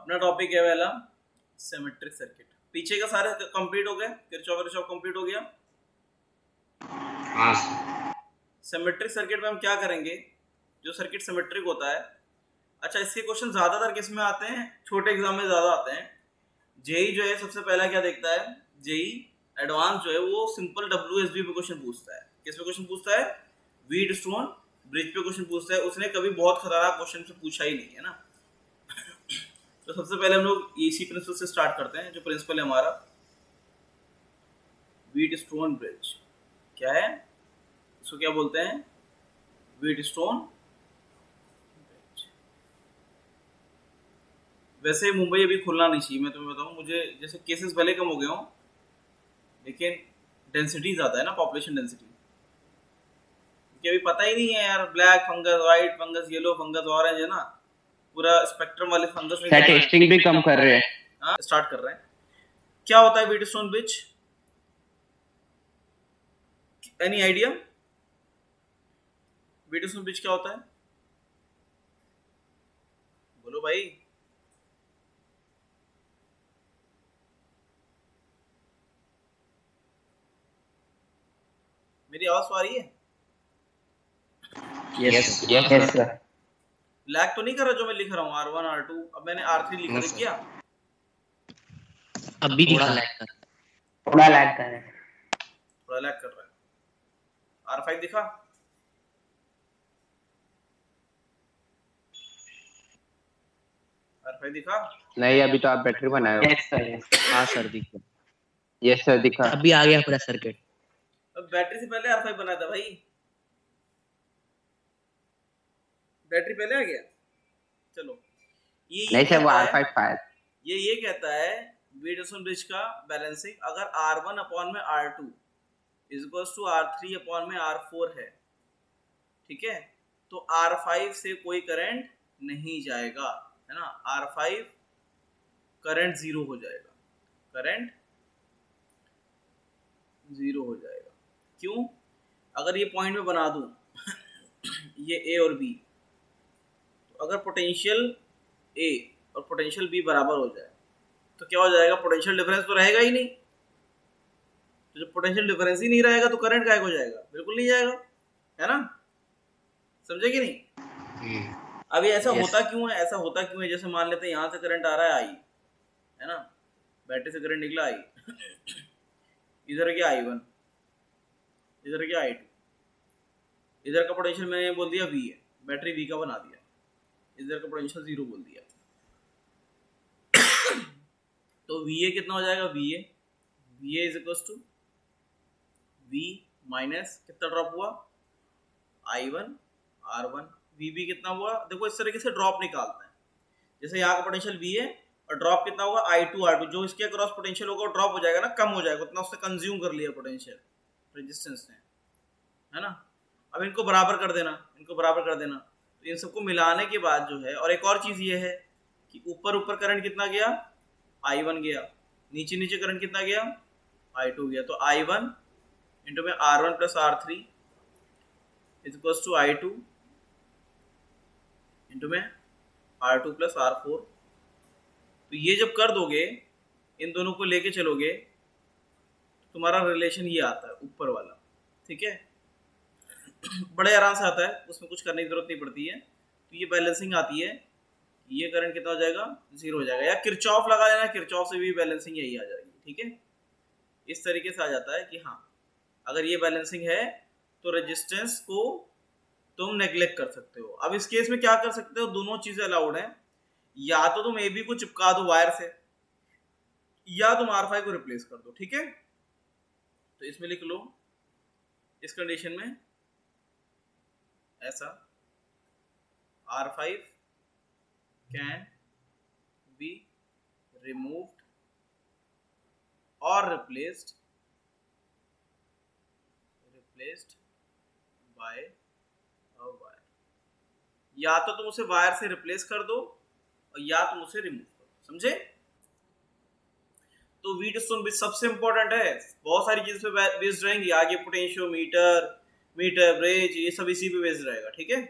अपना टॉपिक है वाला सिमेट्रिक सर्किट। पीछे का सारे कंप्लीट हो गए, किरचॉफ कंप्लीट हो गया। हाँ सिमेट्रिक सर्किट में हम क्या करेंगे, जो सर्किट सिमेट्रिक होता है, अच्छा इसके क्वेश्चन ज्यादातर किस में आते हैं, छोटे एग्जाम में ज्यादा आते हैं। जेई जो है सबसे पहला क्या देखता है, जेई एडवांस जो है वो सिंपल WSB पे क्वेश्चन पूछता है। किस पे क्वेश्चन पूछता है, व्हीटस्टोन ब्रिज पे क्वेश्चन पूछता है। उसने कभी बहुत खतरनाक क्वेश्चन से पूछा ही नहीं है ना। तो सबसे पहले हम लोग इसी प्रिंसिपल से स्टार्ट करते हैं। जो प्रिंसिपल है हमारा व्हीटस्टोन ब्रिज, क्या है, इसको क्या बोलते हैं, व्हीटस्टोन ब्रिज। वैसे मुंबई अभी खुलना नहीं चाहिए, मैं तुम्हें बताऊं, मुझे जैसे केसेस भले कम हो गए हों लेकिन डेंसिटी ज़्यादा है ना, पॉपुलेशन डेंसिटी। क्योंकि अभी पता ही नहीं है यार, black fungus, white fungus, yellow fungus, orange है ना, पूरा स्पेक्ट्रम वाले फंगस में टेस्टिंग भी कम कर रहे हैं। हाँ स्टार्ट कर रहे हैं। क्या होता है Wheatstone bridge, any idea? Wheatstone bridge क्या होता है, बोलो भाई। मेरी आवाज तो आ रही है? Yes sir. लैग तो नहीं कर रहा जो मैं लिख रहा हूँ, R1 R2, अब मैंने R3 लिखा है क्या? अब भी दिखा थोड़ा लैग कर रहा है। थोड़ा लैग कर रहा है। R5 दिखा? R5 दिखा? नहीं अभी तो आप बैटरी बनाए हो। Yes sir. हाँ सर दिखा। यस सर दिखा। अभी आ गया पूरा सर्किट। अब बैटरी से पहले R5 बनाया था भाई, बैटरी पहले आ गया। चलो ये नहीं सर वो कहता है, R5 फायर। ये कहता है व्हीटस्टोन ब्रिज का बैलेंसिंग अगर R1 अपॉन में R2 is equals to R3 upon में R4 है, ठीक है, तो R5 से कोई करंट नहीं जाएगा, है ना। R5 करंट जीरो हो जाएगा, करंट जीरो हो जाएगा। क्यों? अगर ये पॉइंट में बना दूं ये A और B, तो अगर पोटेंशियल A और पोटेंशियल B बराबर हो जाए तो क्या हो जाएगा, पोटेंशियल डिफरेंस तो रहेगा ही नहीं। तो जब पोटेंशियल डिफरेंस ही नहीं रहेगा तो करंट गायब हो जाएगा, बिल्कुल नहीं जाएगा, है ना। समझे कि नहीं? अब ये ऐसा होता क्यों है, ऐसा होता क्यों है, जैसे मान लेते हैं यहाँ से करंट आ रहा है I, है ना, बैटरी से करंट निकला I, इधर क्या I1, इधर क्या I2, इधर का पोटेंशियल मैंने बोल दिया V है, बैटरी V का बना दिया, इधर का पोटेंशियल जीरो बोल दिया। तो VA कितना हो जाएगा, VA is equal to V minus कितना ड्रॉप हुआ, I1 R1, VB कितना हुआ, देखो इस तरीके से ड्रॉप निकालते हैं। जैसे यहाँ का पोटेंशियल V है और ड्रॉप कितना होगा I2 R2, जो इसके अक्रॉस पोटेंशियल होगा ड्रॉप हो जाएगा ना, कम हो जाएगा, उतना उसने कंज्यूम कर लिया पोटेंशियल रेजिस्टेंस ने, है ना। अब इनको बराबर कर देना, इनको बराबर कर देना, तो इन सबको मिलाने के बाद जो है, और एक और चीज़ ये है कि ऊपर ऊपर करंट कितना गया, I1 गया, नीचे नीचे करंट कितना गया, I2 गया। तो I1 इंटू में R1 plus R3 is equals to I2 into में R2 प्लस R4। तो ये जब कर दोगे, इन दोनों को लेके चलोगे, तो तुम्हारा रिलेशन ये आता है ऊपर वाला, ठीक है। बड़े आराम से आता है, उसमें कुछ करने की जरूरत नहीं पड़ती है। तो ये बैलेंसिंग आती है, ये करंट कितना हो जाएगा, जीरो हो जाएगा, या किरचॉफ लगा लेना, किरचॉफ से भी बैलेंसिंग यही आ जाएगी, ठीक है। इस तरीके से आ जाता है कि हाँ अगर ये बैलेंसिंग है तो रेजिस्टेंस को तुम नेग्लेक्ट कर सकते हो। अब इस केस में क्या कर सकते हो, दोनों चीजें अलाउड हैं, या तो तुम AB को चिपका दो वायर से, या तुम R5 को रिप्लेस कर दो, ठीक है। तो इसमें लिख लो, इस कंडीशन में ऐसा R5 कैन बी रिमूव्ड और रिप्लेस्ड बाय अ वायर, या तो तुम उसे वायर से रिप्लेस कर दो और या तुम उसे रिमूव कर दो, समझे। तो व्हीटस्टोन ब्रिज सबसे इंपॉर्टेंट है, बहुत सारी चीजों पे बेस्ड रहेंगी आगे, पोटेंशियोमीटर, मीटर ब्रिज, ये सब इसी पे बेस्ड रहेगा, ठीक है।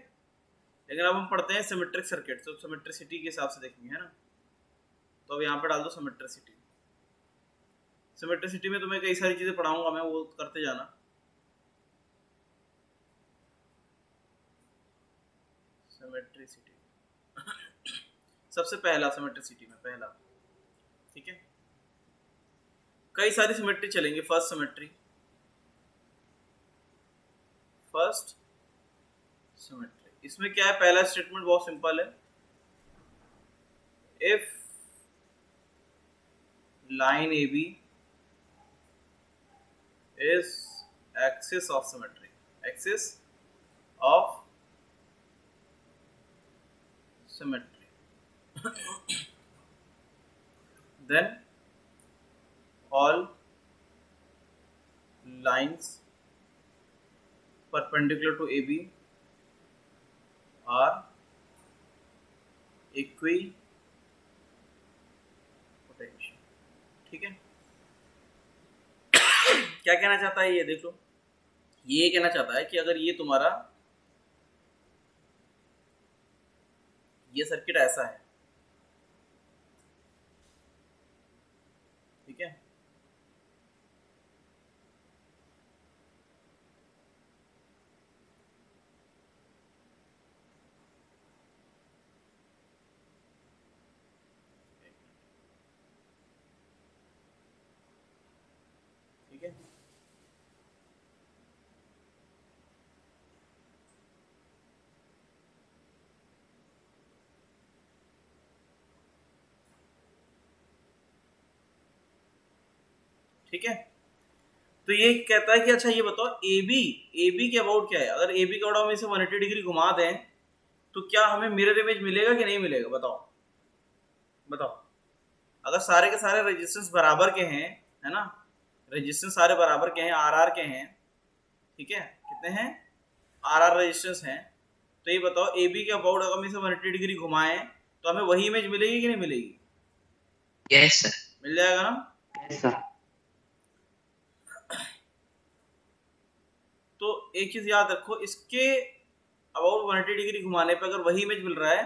लेकिन अब हम पढ़ते हैं सिमेट्रिक सर्किट, तो सिमेट्रिसिटी के हिसाब से देखेंगे, है ना। तो अब यहाँ पे डाल दो सिमेट्रिसिटी। सिमेट्रिसिटी में तुम्हें कई सारी चीजें पढ़ाऊंगा मैं, वो करते जाना। सिमेट्रिसिटी सबसे पहला सिमेट्रिसिटी में पहला, ठीक है। कई सारी सिमेट्री चलेंगे। फर्स्ट सिमेट्री, फर्स्ट सिमेट्री, इसमें क्या है, पहला स्टेटमेंट बहुत सिंपल है। If line A B is axis of symmetry, axis of symmetry, then all lines perpendicular to AB are equipotential, ठीक है। क्या कहना चाहता है ये देख लो, ये कहना चाहता है कि अगर ये तुम्हारा ये सर्किट ऐसा है, ठीक है, ठीक है, ठीक है। तो ये कहता है कि अच्छा ये बताओ AB के अबाउट क्या है। अगर AB के अबाउट हम इसे 180 डिग्री घुमा दें तो क्या हमें मिरर इमेज मिलेगा कि नहीं मिलेगा, बताओ बताओ। अगर सारे के सारे रेजिस्टेंस बराबर के हैं, है ना, रेजिस्टेंस सारे बराबर के हैं, RR के हैं, ठीक है, कितने हैं, RR रेजिस्टेंस हैं, तो ये बताओ AB के अबाउट अगर हम इसे 180 डिग्री घुमाएं तो हमें वही इमेज मिलेगी कि नहीं मिलेगी? Yes sir. मिल जाएगा ना। Yes sir. तो एक चीज याद रखो, इसके अबाउट 180 डिग्री घुमाने पे अगर वही इमेज मिल रहा है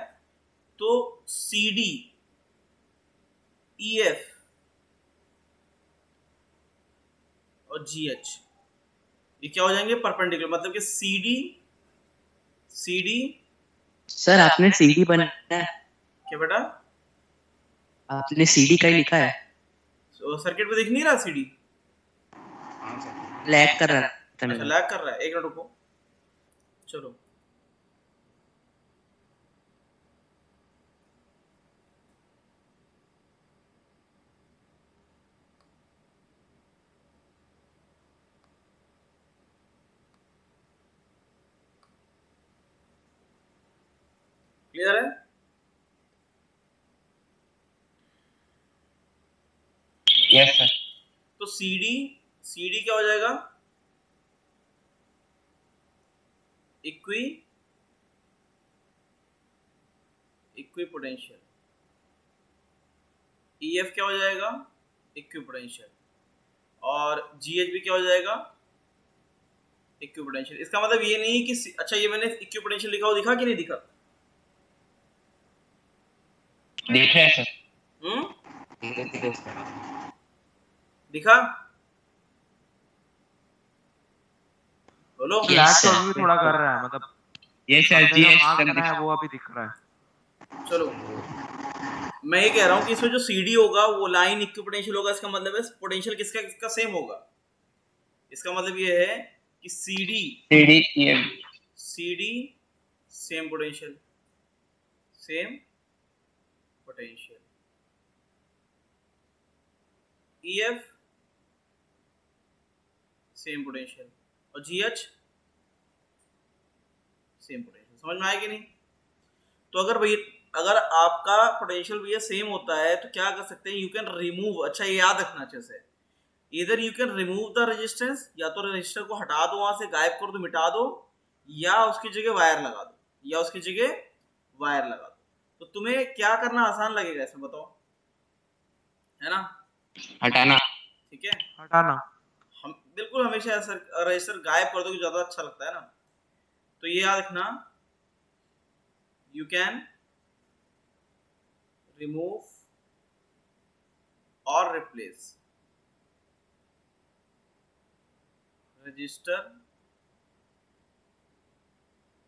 तो CD EF और GH ये क्या हो जाएंगे, परपेंडिकुलर, मतलब कि CD सर आपने सीडी बनाया है? क्या बेटा, आपने सीडी का ही लिखा है? सर्किट पे दिख नहीं रहा CD? लैग कर रहा था अच्छा मेरा। लैग कर रहा है, एक मिनट रुको, चलो क्लियर है। Yes sir. तो CD क्या हो जाएगा, इक्विपोटेंशियल। EF क्या हो जाएगा, इक्विपोटेंशियल। और GH भी क्या हो जाएगा, इक्विपोटेंशियल। इसका मतलब ये नहीं कि अच्छा ये मैंने इक्विपोटेंशियल लिखा हो, दिखा कि नहीं दिखा? देख रहे हैं सर। दिखा, बोलो। लैग तो अभी थोड़ा कर रहा है, मतलब यस सर। अपने जो मार्क करना है वो अभी दिख रहा है। चलो मैं ये कह रहा हूँ कि इसमें जो CD होगा वो लाइन इक्विपोटेंशियल होगा, इसका मतलब है पोटेंशियल किसका किसका सेम होगा। इसका मतलब ये है कि CD same potential, same potential. EF same potential और GH सेम पोटेंशियल। समझ में आया कि नहीं? तो अगर आपका पोटेंशियल भैया सेम होता है तो क्या कर सकते हैं, यू कैन रिमूव, अच्छा ये याद रखना अच्छे से, इधर you can remove the resistance, या तो रेजिस्टर को हटा दो, वहां से गायब कर दो, मिटा दो, या उसकी जगह वायर लगा दो, तो तुम्हें क्या करना आसान लगेगा इसमें बताओ, है ना? हटाना। ठीक है, हटाना। हम बिल्कुल हमेशा रजिस्टर गायब कर दो, ज्यादा अच्छा लगता है ना। तो ये याद रखना, यू कैन रिमूव और replace register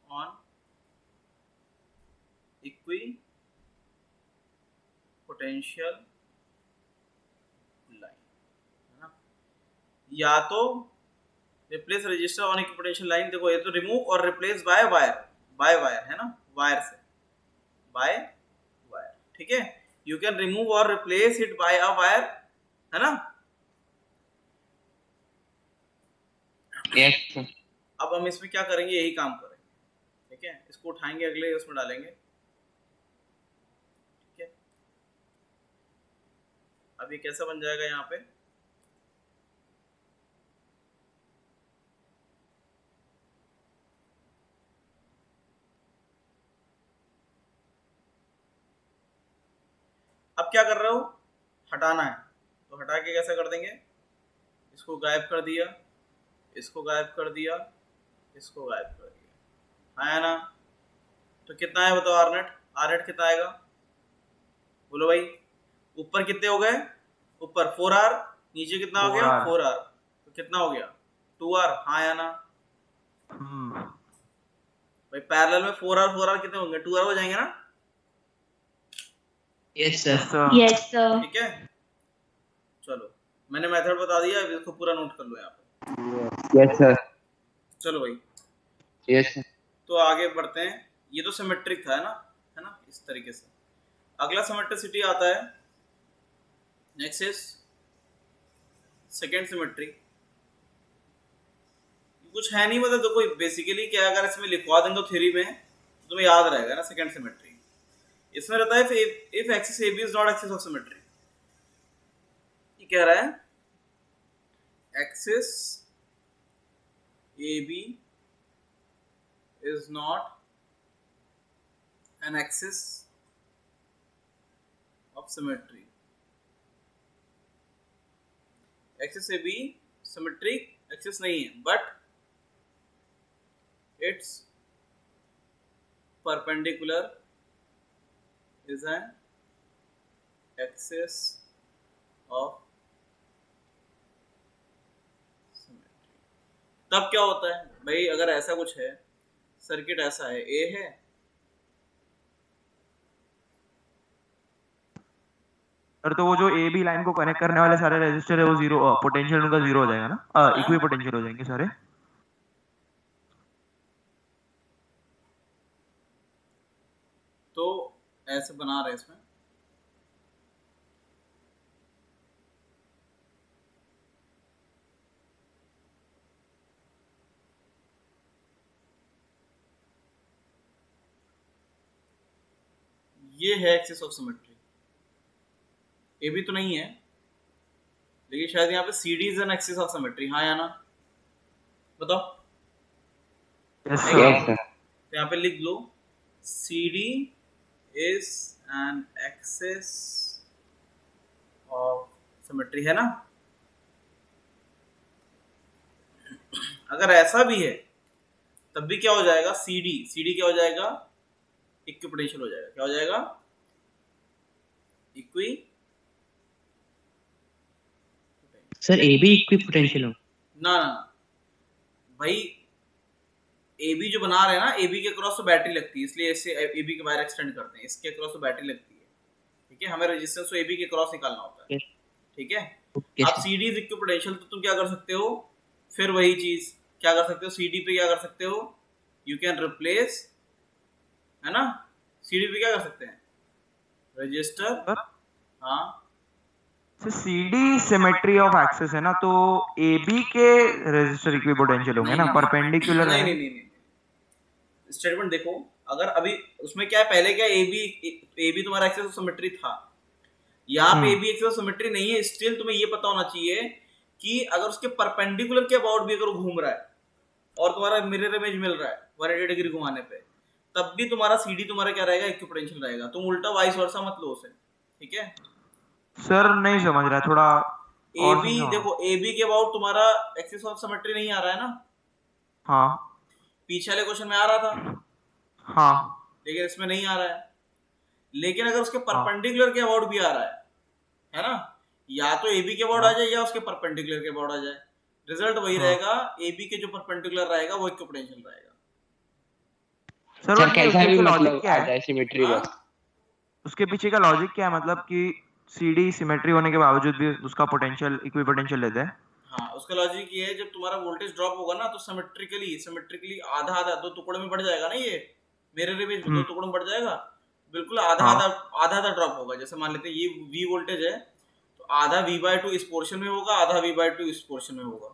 on equi potential line, है ना। या तो replace register on equi potential line, देखो ये तो रिमूव और रिप्लेस बाय वायर है ना, वायर से, बाय वायर, ठीक है। यू कैन रिमूव और replace it by a wire, है ना। Yes, sir. अब हम इसमें क्या करेंगे, यही काम करेंगे, ठीक है। इसको उठाएंगे, अगले उसमें डालेंगे, ठीक है। अब ये कैसा बन जाएगा यहाँ पे, अब क्या कर रहे हो, हटाना है, तो हटा के कैसा कर देंगे, इसको गायब कर दिया, इसको गायब कर दिया, इसको गायब कर दिया, आया ना। तो कितना है बताओ, आर नेट कितना आएगा, बोलो भाई। ऊपर कितने हो गए, ऊपर 4R, नीचे कितना हो गया 4R। 4R, तो कितना हो गया 2R, हाँ या ना भाई। पैरेलल में 4R कितने होंगे, 2R हो जाएंगे ना, यस सर। Yes, sir. ठीक है। चलो मैंने मेथड बता दिया, अब इसको पूरा नोट कर लो यहाँ पे। Yes, sir. चलो भाई, Yes, sir. तो आगे बढ़ते हैं। ये तो सिमेट्रिक था, है ना, इस तरीके से। अगला सिमेट्रिसिटी आता है, नेक्स्ट इज सेकेंड सिमेट्री। कुछ है नहीं, मतलब देखो बेसिकली क्या, अगर इसमें लिखवा देंगे थ्योरी में तो तुम्हें याद रहेगा ना। सेकेंड सिमेट्री इसमें रहता है if axis A B is not axis of symmetry. ये कह रहा है axis A B is not an axis of symmetry. Axis AB symmetric axis नहीं है, but its perpendicular is an axis of symmetry. तब क्या होता है भाई, अगर ऐसा कुछ है, सर्किट ऐसा है, ए है, सर तो वो जो ए बी लाइन को कनेक्ट करने वाले सारे रेजिस्टर है वो जीरो, पोटेंशियल उनका जीरो हो जाएगा ना, इक्वी पोटेंशियल हो जाएंगे सारे। तो ऐसे बना रहे हैं इसमें, ये है एक्सिस ऑफ सिमेट्री। ए भी तो नहीं है, लेकिन शायद यहाँ पे C D is an axis of symmetry, हाँ या ना, बताओ। यस है क्या? Yes, sir. तो यहाँ पे लिख लो C D is an axis of symmetry, है ना। अगर ऐसा भी है तब भी क्या हो जाएगा, सी डी क्या हो जाएगा, इक्वी पोटेंशियल हो जाएगा। क्या हो जाएगा, इक्वी सर ए बी इक्वी पोटेंशियल हो, ना भाई, ए बी जो बना रहे हैं ना, ए बी के क्रॉस तो बैटरी लगती है, इसलिए इससे ए बी के वायर एक्सटेंड करते हैं, इसके क्रॉस तो बैटरी लगती है, ठीक है। हमें रेजिस्टेंस तो ए बी के क्रॉस निकालना होता है, ठीक है। अब C D is equipotential, तो तुम क्या कर सकते हो, फिर वही चीज क्या कर सकते हो, सी डी पे क्या कर सकते हो, यू कैन रिप्लेस, है ना। सी डी पे क्या कर सकते हैं, रजिस्टर, हाँ सीडी सिमेट्री ऑफ एक्सिस है ना, तो ए बी के रेजिस्टर इक्वी पोटेंशियल होंगे ना, परपेंडिकुलर है। नहीं, स्टेटमेंट देखो, अगर अभी उसमें क्या है, पहले क्या ए बी तुम्हारा एक्सिस ऑफ सिमेट्री था, यहाँ पे A B axis of symmetry नहीं है, स्टिल तुम्हें ये पता होना चाहिए कि अगर उसके परपेंडिकुलर के अबाउट भी अगर वो घूम रहा है और तुम्हारा मिरर इमेज मिल रहा है 180 डिग्री घुमाने पे, तब भी तुम्हारा सीडी तुम्हारा क्या रहेगा, इक्वी पोटेंशियल रहेगा। तुम उल्टा वाइस वर्सा मत लो उसे, ठीक है। सर नहीं समझ रहा, थोड़ा ए बी देखो, ए बी के अबाउट तुम्हारा एक्सिस ऑफ सिमेट्री नहीं आ रहा है ना, हाँ पीछे वाले क्वेश्चन में आ रहा था, हाँ लेकिन इसमें नहीं आ रहा है। लेकिन अगर उसके परपेंडिकुलर के अबाउट भी आ रहा है ना, या तो AB के अबाउट आ जाए या उसके परपेंडिकुलर के अबाउट आ जाए, रिजल्ट वही हाँ। रहेगा, AB के जो परपेंडिकुलर रहेगा वो इक्विपोटेंशियल रहेगा। सर सर और ये कैसा उसके भी पीछे लॉजिक मतलब क्या आ है? जाए सिमेट्री हाँ बस। उसके पीछे का लॉजिक क्या है, मतलब कि CD सिमेट्री होने के बावजूद भी उसका पोटेंशियल इक्विपोटेंशियल लेते हैं? हाँ, उसका लॉजिक ये है, जब तुम्हारा वोल्टेज ड्रॉप होगा ना तो सिमेट्रिकली आधा आधा दो टुकड़े में बढ़ जाएगा ना, ये मिरर इमेज में दो टुकड़ों में बढ़ जाएगा, बिल्कुल आधा हाँ। आधा आधा आधा ड्रॉप होगा। जैसे मान लेते हैं ये V वोल्टेज है, तो आधा V/2 इस पोर्शन में होगा, आधा V/2 इस पोर्शन में होगा,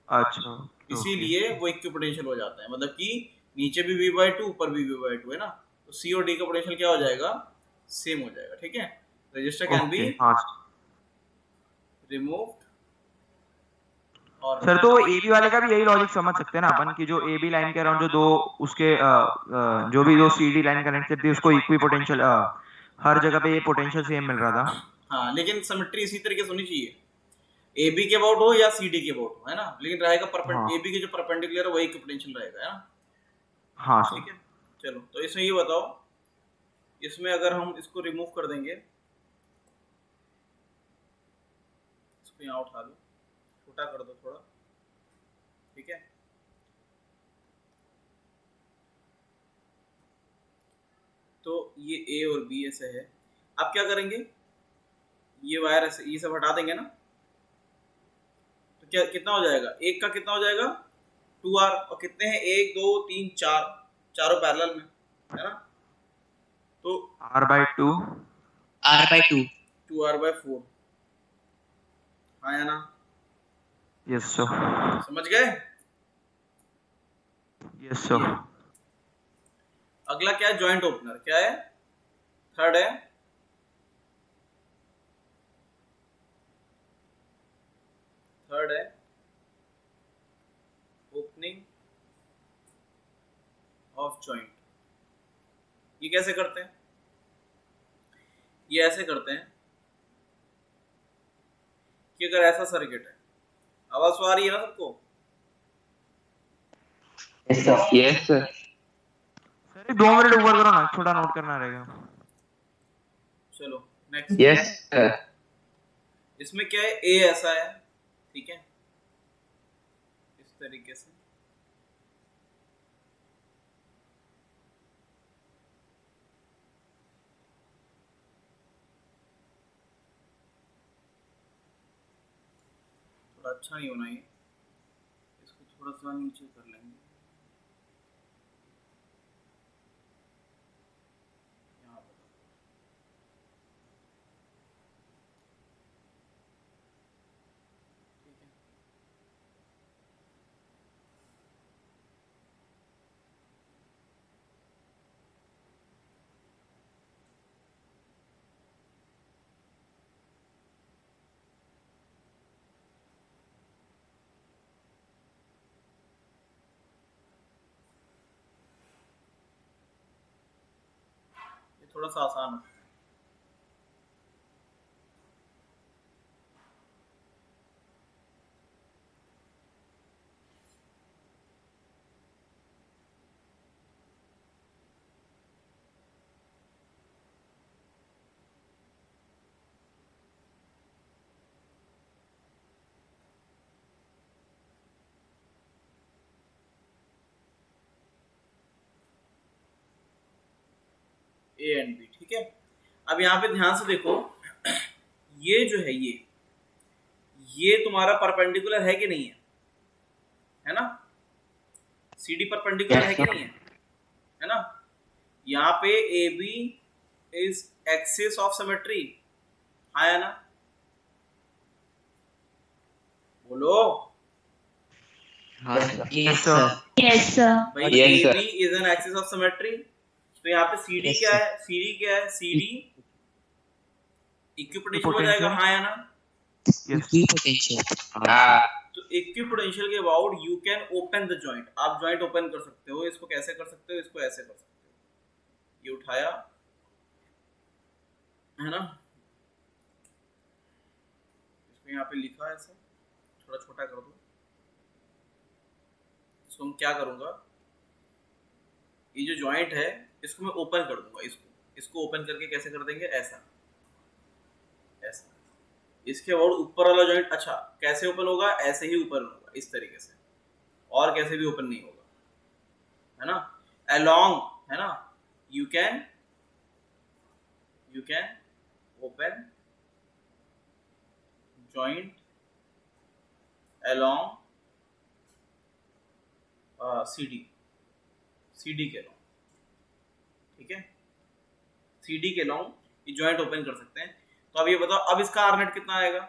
अच्छा, ओके। इसीलिए वो इक्विपोटेंशियल हो जाता है। मतलब कि नीचे भी V/2 ऊपर भी V/2 है ना, तो C और D का पोटेंशियल क्या हो जाएगा, सेम हो जाएगा। ठीक है, रजिस्टर कैन बी ओके, हाँ। रिमूव्ड और सर तो AB वाले का भी यही लॉजिक समझ सकते हैं ना अपन, की जो AB लाइन के अराउंड जो दो उसके जो भी दो CD लाइन कनेक्ट करती है उसको इक्वी पोटेंशियल हर जगह पे ये पोटेंशियल सेम मिल रहा था। हाँ, लेकिन सिमेट्री इसी तरीके से होनी चाहिए, AB के अबाउट हो या CD के अबाउट हो, है ना, लेकिन रहेगा हाँ। AB के जो परपेंडिकुलर है वही इक्विपोटेंशियल रहेगा, है ना। हाँ ठीक सर। है, चलो तो इसमें ये बताओ, इसमें अगर हम इसको रिमूव कर देंगे, इसको यहाँ उठा लो, छोटा कर दो थोड़ा, ठीक है, तो ये A और B ऐसे है। अब क्या करेंगे, ये वायर ऐसे ये सब हटा देंगे ना, तो क्या कितना हो जाएगा, एक का कितना हो जाएगा 2R, और कितने हैं 1 2 3 4, चारों पैरेलल में, है ना, तो R/2। R/2। 2R/4, हाँ या ना, यस सर। समझ गए। Yes sir. अगला क्या है, जॉइंट ओपनर क्या है, थर्ड है, थर्ड है ओपनिंग ऑफ जॉइंट। ये कैसे करते हैं, ये ऐसे करते हैं कि अगर ऐसा सर्किट है, आवाज तो आ रही है ना सबको, यस सर। सर 2 मिनट ऊपर करो ना, छोटा नोट करना रहेगा। चलो नेक्स्ट। Yes sir. इसमें क्या है, ए ऐसा है, ठीक है, इस तरीके से, थोड़ा अच्छा नहीं होना ये, इसको थोड़ा सा नीचे कर लेंगे, यहाँ पर, ठीक है, ये थोड़ा सा आसान है। ए एंड बी, ठीक है। अब यहाँ पे ध्यान से देखो, ये जो है ये तुम्हारा परपेंडिकुलर है कि नहीं है ना, CD परपेंडिकुलर है कि नहीं है ना, यहाँ पे AB is axis of symmetry, हाँ या ना, बोलो Yes sir। Yes, sir. भाई, Yes, sir. AB is an axis of symmetry, तो यहाँ पे CD Yes, क्या sir। है, CD क्या है, CD इक्विपोटेंशियल हो जाएगा, हाँ या ना, यस। Equipotential। हाँ। तो इक्विपोटेंशियल के about you can open the joint, आप जॉइंट ओपन कर सकते हो, इसको कैसे कर सकते हो, इसको ऐसे कर सकते हो, ये उठाया, है ना, इसको यहाँ पे लिखा है ऐसा, थोड़ा छोटा कर दो, इसको हम क्या करूंगा, ये जो जॉइंट है इसको मैं ओपन कर दूंगा, इसको ओपन करके कैसे कर देंगे, ऐसा ऐसा, इसके अबाउट ऊपर वाला जॉइंट, अच्छा कैसे ओपन होगा, ऐसे ही ओपन होगा इस तरीके से, और कैसे भी ओपन नहीं होगा, है ना। along, है ना, you can open joint along CD के along, ठीक है, CD के along ये जॉइंट ओपन कर सकते हैं। तो अब ये बताओ, अब इसका आर नेट कितना आएगा,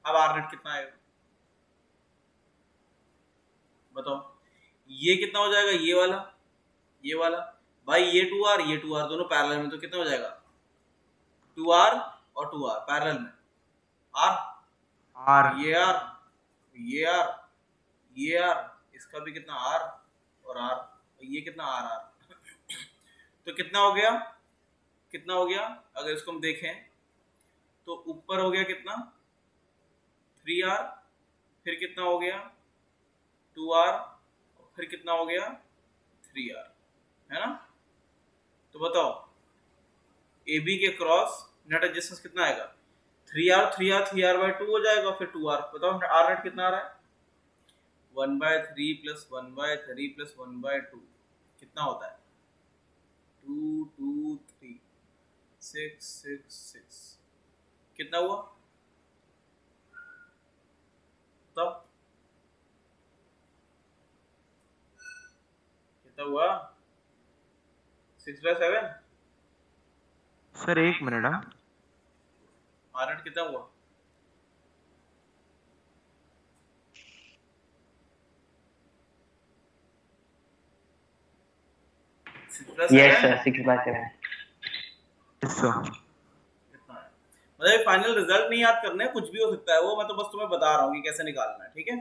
अब आर नेट कितना आएगा बताओ। ये कितना हो जाएगा, ये वाला भाई, ये 2R दोनों पैरेलल में, तो कितना हो जाएगा 2R और 2R पैरेलल में, R आर ये R ये R ये R, इसका भी कितना R और R, ये कितना R तो कितना हो गया, अगर इसको हम देखें तो ऊपर हो गया कितना 3R, फिर कितना हो गया 2R, फिर कितना हो गया 3R, है ना। तो बताओ AB के क्रॉस नेट रेजिस्टेंस कितना आएगा, 3R by 2 हो जाएगा, फिर 2R, बताओ R नेट कितना आ रहा है 1/3 + 1/3 + 1/2 कितना होता है 2 2 3 6 6 6, कितना हुआ बताओ, कितना हुआ 6/7, सर एक मिनट। हाँ R नेट कितना हुआ, Yes, sir. 6/7. कितना है, मतलब फाइनल रिजल्ट नहीं याद करना है, कुछ भी हो सकता है वो, मैं तो बस तुम्हें बता रहा हूँ कि कैसे निकालना है, ठीक है।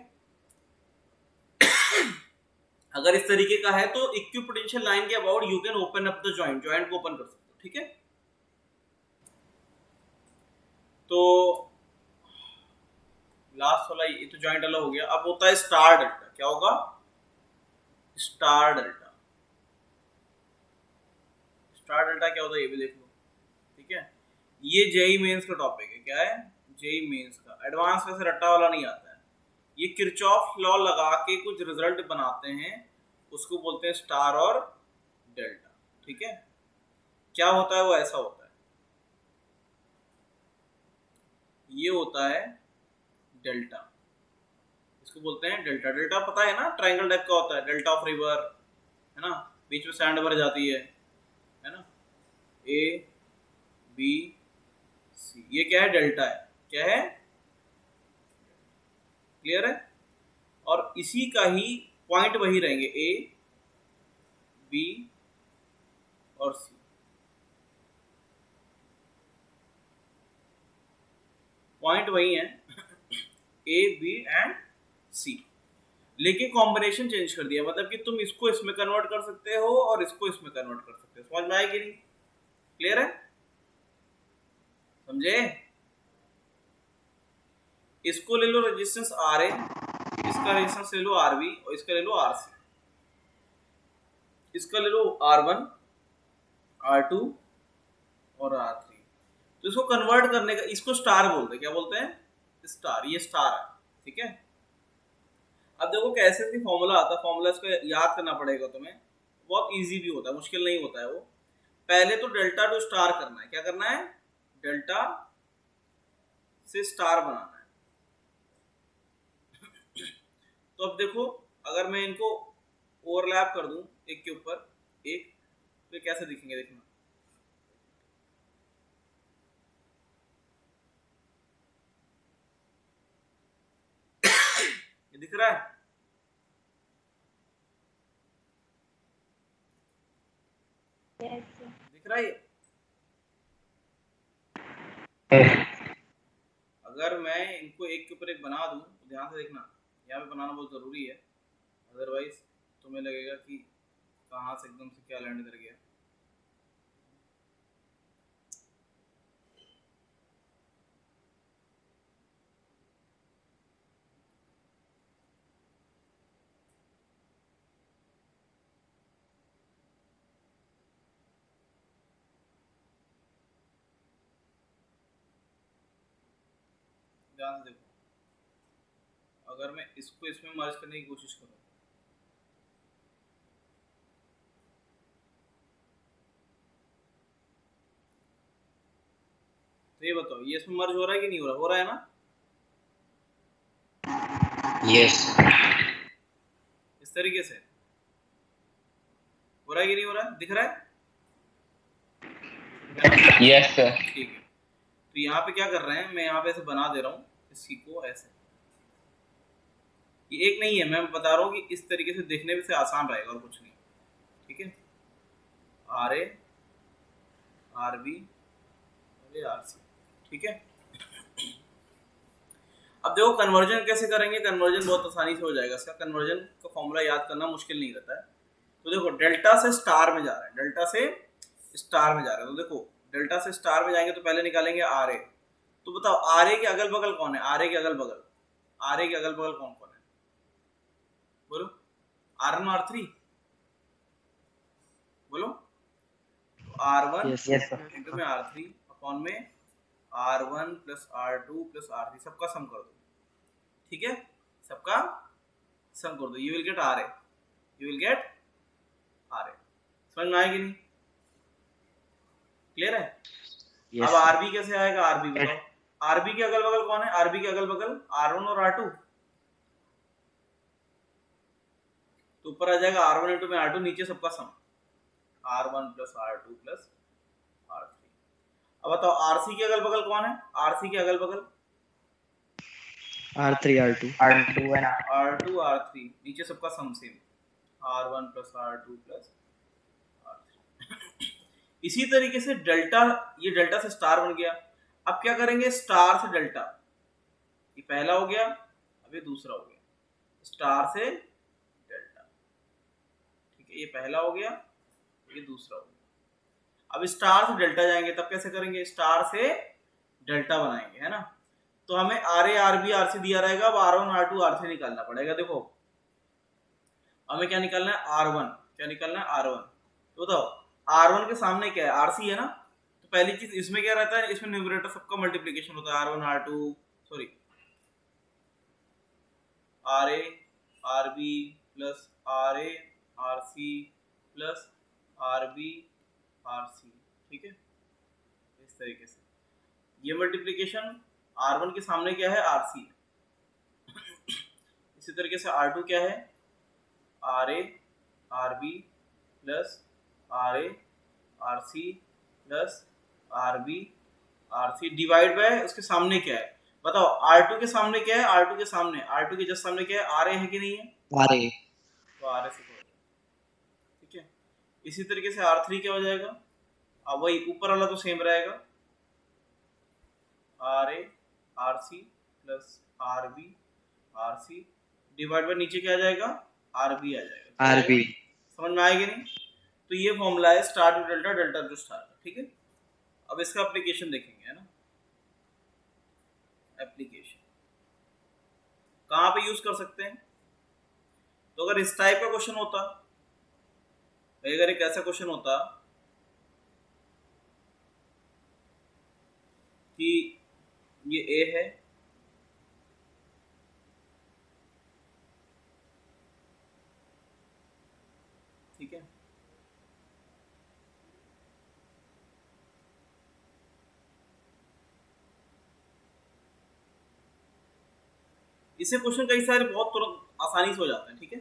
अगर इस तरीके का है तो इक्विपोटेंशियल लाइन के about you can open up the joint को ओपन कर सकते हो, ठीक है। तो लास्ट वाला ये तो जॉइंट अलग हो गया। अब होता है स्टार डेल्टा, क्या होगा स्टार डेल्टा, स्टार डेल्टा क्या होता है ये भी देख लो, ठीक है। ये जेई मेंस का टॉपिक है, क्या है जेई मेंस का, एडवांस वैसे रट्टा वाला नहीं आता है। ये किरचॉफ लॉ लगा के कुछ रिजल्ट बनाते हैं, उसको बोलते हैं स्टार और डेल्टा, ठीक है। क्या होता है वो, ऐसा होता है, ये होता है डेल्टा, इसको बोलते हैं डेल्टा। डेल्टा पता है ना, ट्रायंगल टाइप का होता है, डेल्टा ऑफ रिवर, है ना, बीच में सैंड भर जाती है ना, ए बी सी, ये क्या है डेल्टा है, क्या है क्लियर है। और इसी का ही पॉइंट वही रहेंगे, ए बी और सी, पॉइंट वही है ए बी एंड सी, लेकिन कॉम्बिनेशन चेंज कर दिया, मतलब कि तुम इसको इसमें कन्वर्ट कर सकते हो और इसको इसमें कन्वर्ट कर सकते हो। समझ में आएगी नहीं, क्लियर है, समझे। इसको ले लो रेजिस्टेंस आर ए, इसका रेजिस्टेंस ले लो आर बी, और इसका ले लो आर सी, इसका ले लो R1 R2 और R3। तो इसको कन्वर्ट करने का, इसको स्टार बोलते हैं, क्या बोलते हैं स्टार, ये स्टार है, ठीक है। अब देखो कैसे भी फॉर्मूला आता है, फॉर्मूला इसको याद करना पड़ेगा तुम्हें, बहुत इजी भी होता है, मुश्किल नहीं होता है वो। पहले तो डेल्टा टू स्टार करना है, क्या करना है डेल्टा से स्टार बनाना है। तो अब देखो अगर मैं इनको ओवरलैप कर दूं एक के ऊपर एक, तो कैसे दिखेंगे देखना, ये दिख रहा है, दिख रहा है ये। Yes. अगर मैं इनको एक के ऊपर एक बना दूं तो ध्यान से देखना, यहाँ पे बनाना बहुत ज़रूरी है, अदरवाइज तुम्हें लगेगा कि कहाँ से एकदम से क्या लैंड कर गया। ध्यान से देखो, अगर मैं इसको इसमें मर्ज करने की कोशिश करूँ, तो ये बताओ ये इसमें मर्ज हो रहा है कि नहीं हो रहा? हो रहा है ना? Yes. इस तरीके से हो रहा है कि नहीं हो रहा है? दिख रहा है? Yes, sir. ठीक है, तो यहाँ पे क्या कर रहे हैं, मैं यहाँ पे ऐसे बना दे रहा हूँ इसी को ऐसे, ये एक नहीं है, मैं बता रहा हूँ कि इस तरीके से देखने में से आसान रहेगा और कुछ नहीं। ठीक है, R A R B R C. ठीक है, अब देखो कन्वर्जन कैसे करेंगे। कन्वर्जन बहुत आसानी से हो जाएगा, इसका कन्वर्जन का फॉर्मूला याद करना मुश्किल नहीं रहता है। तो देखो डेल्टा से स्टार में जा रहा है, डेल्टा से स्टार में जा रहा है, तो देखो डेल्टा से स्टार में जाएंगे तो पहले निकालेंगे आर ए। तो बताओ आर ए के अगल बगल कौन है? आर ए के अगल बगल, आर ए के अगल बगल कौन कौन है? बोलो, R1 R3 बोलो। R1 Yes, yes, sir. Into में R3 अपॉन में R1 plus R2 plus R3, सबका सम कर दो। ठीक है, सबका सम कर दो, you will get R A, you will get R A. समझ में आएगी नहीं? क्लियर है? Yes, अब आरबी कैसे आएगा? आरबी बताओ, आरबी के अगल बगल कौन है? आरबी के अगल बगल R1 और R2, तो ऊपर आ जाएगा R1 इंटू में R2, नीचे सबका सम R1 plus R2 plus R3। अब बताओ RC के अगल बगल कौन है? RC के अगल बगल R3 R2 R2 and R2 R3, नीचे सबका सम same R1 plus R2 plus R3। इसी तरीके से डेल्टा, ये डेल्टा से स्टार बन गया। अब क्या करेंगे? स्टार से डेल्टा, ये पहला हो गया, अब ये दूसरा हो गया, स्टार से डेल्टा। ठीक है, ये पहला हो गया, ये दूसरा हो गया। अब स्टार से डेल्टा जाएंगे तब कैसे करेंगे? स्टार से डेल्टा बनाएंगे, है ना? तो हमें R A R B R C दिया रहेगा, अब R1 R2 R3 निकालना पड़ेगा। देखो हमें क्या निकालना है? R1, क्या निकालना है? R1। तो बताओ R1 के सामने क्या है? RC है ना? तो पहली चीज इसमें क्या रहता है? इसमें न्यूमरेटर सबका मल्टीप्लिकेशन होता है, R1 R2 sorry R A R B plus R A R C plus R B R C. ठीक है, इस तरीके से ये मल्टीप्लिकेशन R1 के सामने क्या है? RC है। इसी तरीके से R2 क्या है? R A R B plus R A R C plus R B R C divide by उसके सामने क्या है? बताओ R2 के सामने क्या है? R2 के सामने, R2 के जस्ट सामने क्या है? आर ए है कि नहीं है? RA तो आर ए से करो। ठीक है, इसी तरीके से R3 क्या हो जाएगा? अब वही ऊपर वाला तो सेम रहेगा, R A R C plus R B R C divide by नीचे क्या आ जाएगा? आर बी आ जाएगा। RB समझ में आएगी नहीं? तो ये फॉर्मूला है star to delta, delta to star. ठीक है, अब इसका एप्लीकेशन देखेंगे, है ना? एप्लीकेशन कहाँ पे यूज कर सकते हैं? तो अगर इस टाइप का क्वेश्चन होता, अगर एक ऐसा क्वेश्चन होता कि ये ए है, ठीक है, इससे क्वेश्चन कई सारे बहुत तुरंत आसानी से हो जाते हैं। ठीक है,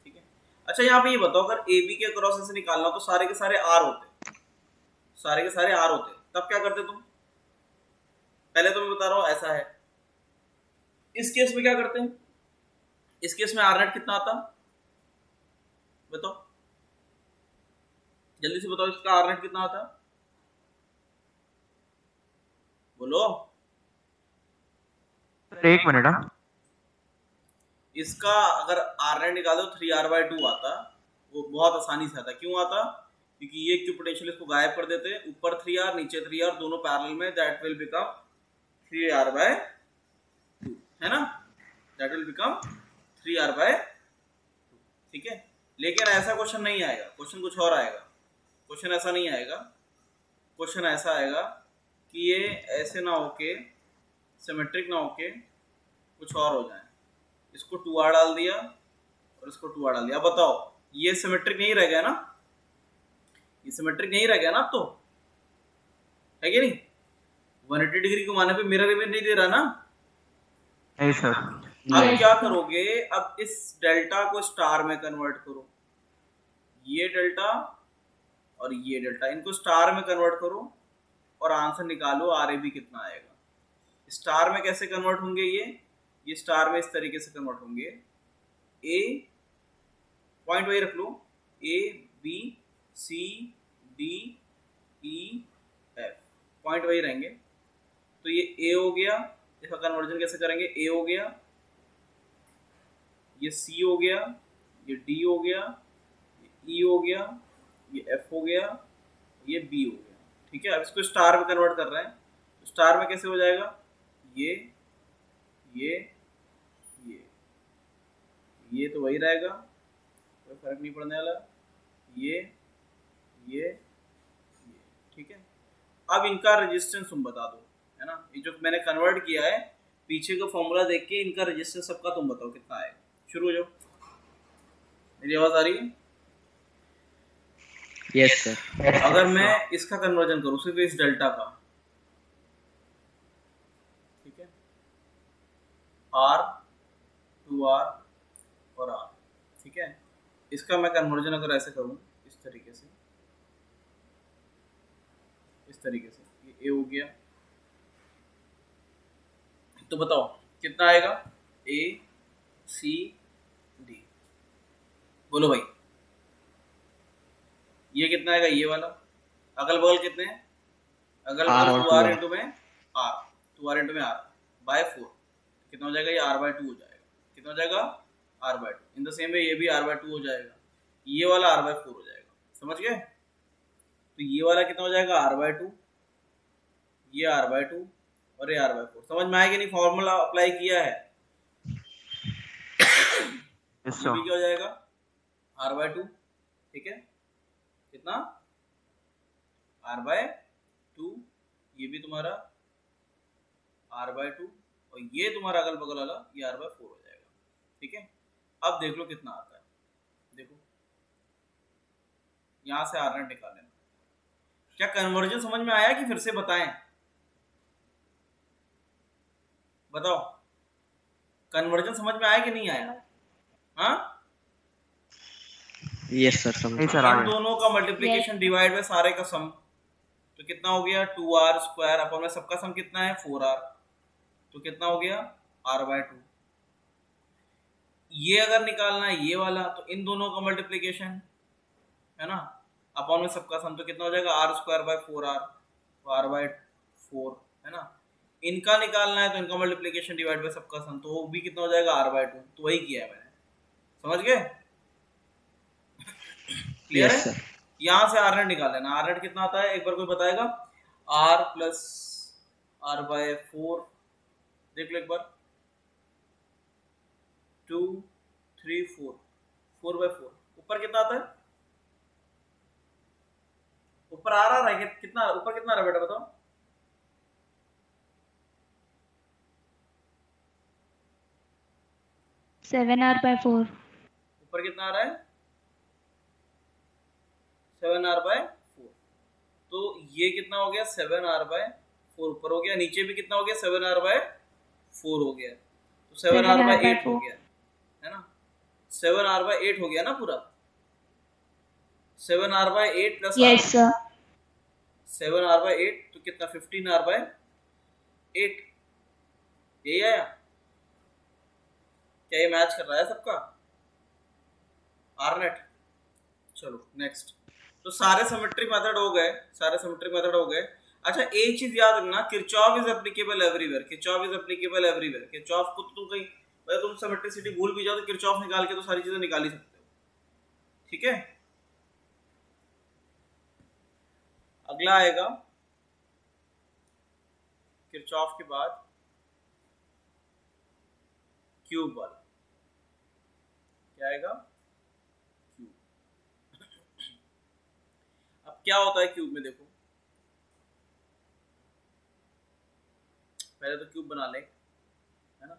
ठीक है। अच्छा यहाँ पे ये बताओ, अगर ए बी के क्रॉस ऐसे निकालना तो सारे के सारे आर होते, सारे के सारे आर होते, तब क्या करते तुम? पहले तो मैं बता रहा हूँ ऐसा है। इस केस में क्या करते हैं? इस केस में आर नेट कितना आता? बताओ जल्दी से बताओ, इसका आर नेट कितना आता? बोलो। एक मिनट। हाँ, इसका अगर आर नेट निकालो 3R/2 आता, वो बहुत आसानी से आता। क्यों आता? क्योंकि ये क्यू पोटेंशियल इसको गायब कर देते हैं, ऊपर 3R नीचे 3R दोनों पैरेलल में, दैट विल बिकम 3R/2, है ना? That will become 3R/2। ठीक है, लेकिन ऐसा क्वेश्चन नहीं आएगा, क्वेश्चन कुछ और आएगा। क्वेश्चन ऐसा नहीं आएगा, क्वेश्चन ऐसा आएगा कि ये ऐसे ना होके सिमेट्रिक ना होके कुछ और हो जाए। इसको 2r डाल दिया और इसको 2r डाल दिया। अब बताओ ये सिमेट्रिक नहीं रह गया ना, ये सिमेट्रिक नहीं रह गया ना अब तो, है कि नहीं? 180 डिग्री घुमाने पे मिरर इमेज नहीं दे रहा ना। नहीं सर। अब क्या करोगे, अब इस डेल्टा को स्टार में कन्वर्ट करो, ये डेल्टा और ये डेल्टा इनको स्टार में कन्वर्ट करो और आंसर निकालो RAB कितना आएगा। स्टार में कैसे कन्वर्ट होंगे ये स्टार में इस तरीके से कन्वर्ट होंगे, A पॉइंट वही रख लो, A B C D E F point वही रहेंगे। तो ये A हो गया, इसका कन्वर्जन कैसे करेंगे, A हो गया, ये C हो गया, ये D हो गया, ये E हो गया, ये F हो गया, ये B हो गया। ठीक है, अब इसको स्टार में कन्वर्ट कर रहे हैं, तो स्टार में कैसे हो जाएगा, ये तो वही रहेगा, कोई फर्क नहीं पड़ने वाला, ये ठीक है। अब इनका रेजिस्टेंस तुम बता दो, है ना, ये जो मैंने कन्वर्ट किया है पीछे का फॉर्मूला देख के इनका रेजिस्टेंस सबका तुम बताओ कितना आएगा। शुरू हो जाओ, मेरी आवाज आ रही है? Yes sir. अगर मैं इसका कन्वर्जन करूं सिर्फ इस डेल्टा का, ठीक है, R 2R और R, ठीक है, इसका मैं कन्वर्जन अगर ऐसे करूं इस तरीके से, ये A हो गया, तो बताओ कितना आएगा, A C D, बोलो भाई ये कितना आएगा, ये वाला, अगल बगल कितने हैं, अगल बगल 2R इंटू में R, 2R इंटू में R बाय 4, कितना हो जाएगा, ये R/2 हो जाएगा, कितना हो जाएगा, R/2। In the same way ये भी R/2 हो जाएगा, ये वाला R/4 हो जाएगा, समझ गए? तो ये वाला कितना हो जाएगा, R/2, ये R/2 और ये R/4। समझ में आया कि नहीं, फॉर्मूला अप्लाई किया है? yes, ये भी क्या हो जाएगा, R/2, ठीक है, कितना, R/2, ये भी तुम्हारा R/2 और ये तुम्हारा अगल बगल वाला ये R/4 हो जाएगा, ठीक है। अब देख लो कितना आता है, देखो यहां से R0 निकाल लेना। क्या कन्वर्जन समझ में आया कि फिर से बताएं, बताओ कन्वर्जन समझ में आया कि नहीं आया? हाँ यस सर, समझ। इन दोनों का मल्टीप्लिकेशन डिवाइड बाय सारे का सम, तो कितना हो गया, 2R स्क्वायर अपन में सबका सम कितना है, 4R, तो कितना हो गया, R/2। ये अगर निकालना है ये वाला, तो इन दोनों का मल्टीप्लिकेशन, है ना, अपॉन में सबका सम, तो कितना हो जाएगा, R स्क्वायर बाय 4R, तो R/4, है ना। इनका निकालना है तो इनका मल्टीप्लिकेशन डिवाइड बाय सबका सम, तो वो भी कितना हो जाएगा, R/2। तो वही किया है मैंने, समझ गए? क्लियर है? यहां से R0 निकाल लेना। R0 कितना आता है, एक बार कोई बताएगा, R प्लस R/4, देख लो एक बार, 2 3 4, 4/4, ऊपर कितना आता है, ऊपर R आ रहा है कितना, ऊपर कितना आ रहा है बेटा बताओ, सेवन R/4। ऊपर कितना आ रहा है, 7R/4। तो ये कितना हो गया, 7R/4 ऊपर हो गया, नीचे भी कितना हो गया, 7R/4 हो गया, तो 7R/8 हो गया, है ना, 7R/8 हो गया ना पूरा, 7R/8 plus yes sir. 7R/8 तो कितना, 15R/8, यही आया? क्या ये मैच कर रहा है सबका, R-net? चलो नेक्स्ट। तो सारे सिमेट्रिक मेथड हो गए, अच्छा एक चीज याद रखना, Kirchhoff is applicable everywhere, Kirchhoff को तो तुम कहीं, अगर तुम सिमेट्रिसिटी भूल भी जाओ तो किरचॉफ निकाल के तो सारी चीजें निकाल ही सकते हो, ठीक है। अगला आएगा किरचॉफ के बाद क्यूब वाला, क्या आएगा, क्यूब। अब क्या होता है क्यूब में, देखो पहले तो क्यूब बना लें, है ना।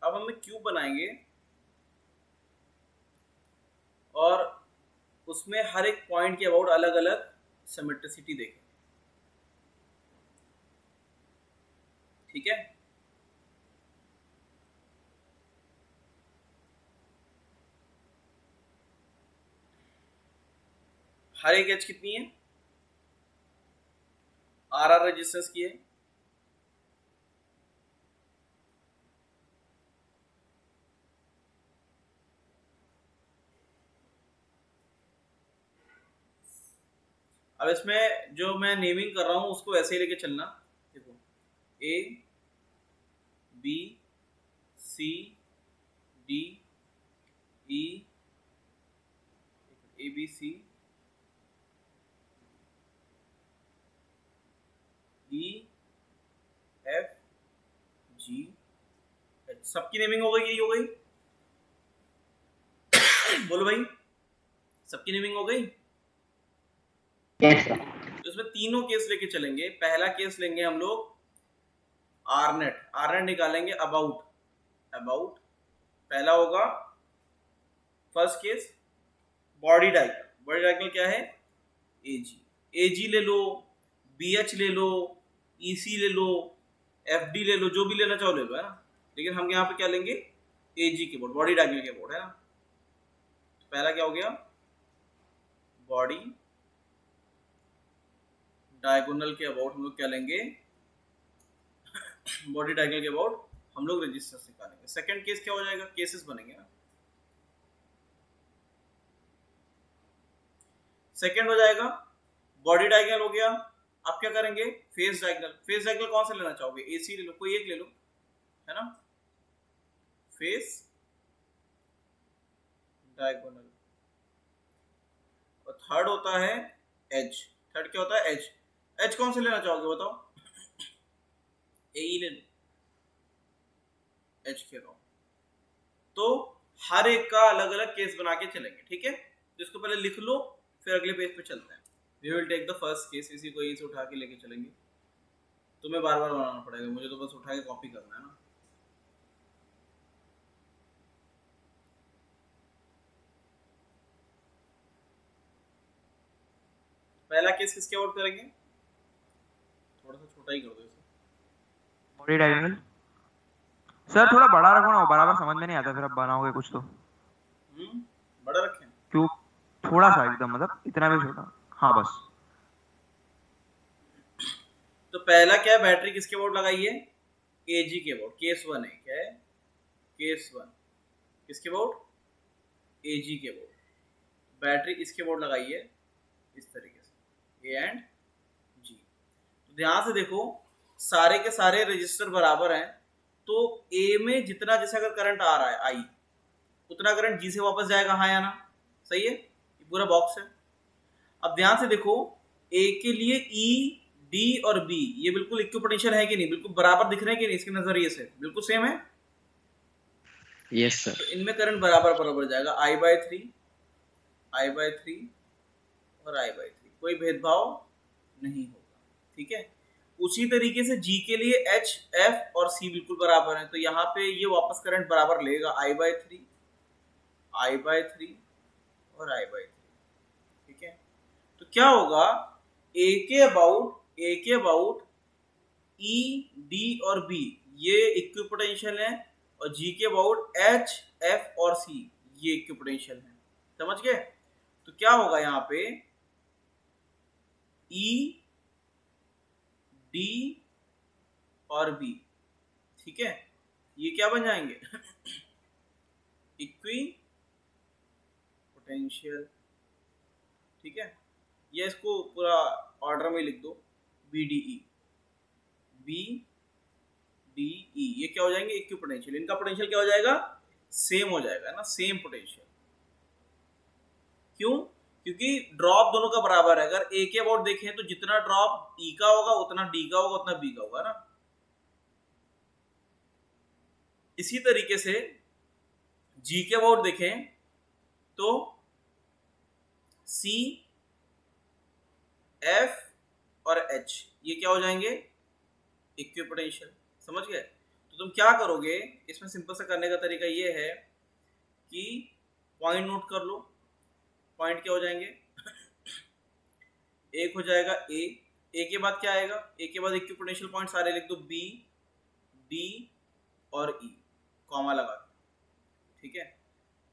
अब हम क्यूब बनाएंगे और उसमें हर एक पॉइंट के अबाउट अलग अलग सिमेट्रिसिटी देखें, ठीक है। हर एक एज कितनी है, आर रेजिस्टेंस की है, अब इसमें जो मैं नेमिंग कर रहा हूं उसको ऐसे ही लेके चलना। देखो A B C D E, A B C E F G H, सबकी नेमिंग हो गई कि नहीं हो गई? बोलो भाई, सबकी नेमिंग हो गई? Yes sir. तो इसमें तीनों केस लेके चलेंगे। पहला केस लेंगे हम लोग आरनेट, आरनेट निकालेंगे अबाउट, अबाउट पहला होगा first case. Body diagonal, body diagonal क्या है, एजी, एजी ले लो, बीएच ले लो, ईसी ले लो, एफडी ले लो, जो भी लेना चाहो ले लो, है ना। लेकिन हम यहाँ पे क्या लेंगे, एजी के बोर्ड, बॉडी डायगोनल के बोर्ड, है ना। तो पहला क्या हो गया, बॉडी डायगोनल के अबाउट हम लोग क्या लेंगे, बॉडी डायगोनल के अबाउट हम लोग रेजिस्टेंस निकालेंगे। सेकंड केस क्या हो जाएगा, केसेस बनेंगे ना। सेकंड हो जाएगा बॉडी डायगोनल हो गया। आप क्या करेंगे, फेस डायगोनल, फेस डायगोनल कौन सा लेना चाहोगे, एसी ले लो, कोई एक ले लो, है ना। Face diagonal. और थर्ड होता है एज, थर्ड क्या होता है, एज, एज कौन सा लेना चाहोगे बताओ, ए ले लो, एच कह रहा हूं। तो हर एक का अलग अलग केस बना के चलेंगे, ठीक है। तो इसको पहले लिख लो, फिर अगले पेज पे चलते हैं। We will take the first case, इसी को यहीं से उठा के लेके चलेंगे। तुम्हें बार बार बनाना पड़ेगा, मुझे तो बस उठा के कॉपी करना है ना। पहला केस किसके अबाउट करेंगे, थोड़ा सा छोटा ही कर दो इसे। बॉडी डायगोनल सर थोड़ा बड़ा रखो ना, बराबर समझ में नहीं आता फिर अब बनाओगे कुछ तो। बड़ा रखें, क्यों, थोड़ा सा एकदम, मतलब इतना भी छोटा, हाँ बस। तो पहला क्या है, बैटरी किसके बोर्ड लगाई है, एजी के बोर्ड, केस वन है, क्या है, केस वन किसके बोर्ड, एजी के बोर्ड। बैटरी इसके बोर्ड लगाई है इस तरीके से, ए एंड जी। तो ध्यान से देखो, सारे के सारे रजिस्टर बराबर हैं, तो ए में जितना जैसे अगर करंट आ रहा है आई, उतना करंट जी से वापस जाएगा, हाँ या ना, सही है, ये पूरा बॉक्स है। अब ध्यान से देखो, ए के लिए ई डी और बी ये बिल्कुल इक्विपोटेंशियल है कि नहीं, बिल्कुल बराबर दिख रहे हैं कि नहीं, इसके नजरिए से बिल्कुल सेम है। Yes sir. तो इनमें करंट बराबर बराबर जाएगा, I/3 और I/3, कोई भेदभाव नहीं होगा, ठीक है। उसी तरीके से जी के लिए एच एफ और सी बिल्कुल बराबर है, तो यहाँ पे ये वापस करंट बराबर लेगा, I/3 और I/3, ठीक है। तो क्या होगा, ए के अबाउट ई डी और बी ये इक्विपोटेंशियल है, और जी के अबाउट एच एफ और सी ये इक्विपोटेंशियल है, समझ गए। तो क्या होगा यहाँ पे, ई डी और बी, ठीक है, ये क्या बन जाएंगे इक्वी पोटेंशियल, ठीक है। ये इसको पूरा ऑर्डर में लिख दो, बी डी ई, ये क्या हो जाएंगे, इक्वी पोटेंशियल। इनका पोटेंशियल क्या हो जाएगा, सेम हो जाएगा ना, सेम पोटेंशियल। क्यों, क्योंकि ड्रॉप दोनों का बराबर है। अगर ए के अबाउट देखें तो जितना ड्रॉप ई का होगा उतना डी का होगा, उतना बी का होगा ना। इसी तरीके से जी के अबाउट देखें तो सी एफ और एच ये क्या हो जाएंगे, इक्विपोटेंशियल, समझ गए? तो तुम क्या करोगे इसमें, सिंपल सा करने का तरीका ये है कि पॉइंट नोट कर लो। पॉइंट क्या हो जाएंगे? एक हो जाएगा ए के बाद क्या आएगा? ए के बाद इक्विपोटेंशियल पॉइंट सारे लिख दो, बी, डी और ई, कॉमा लगा दो, ठीक है?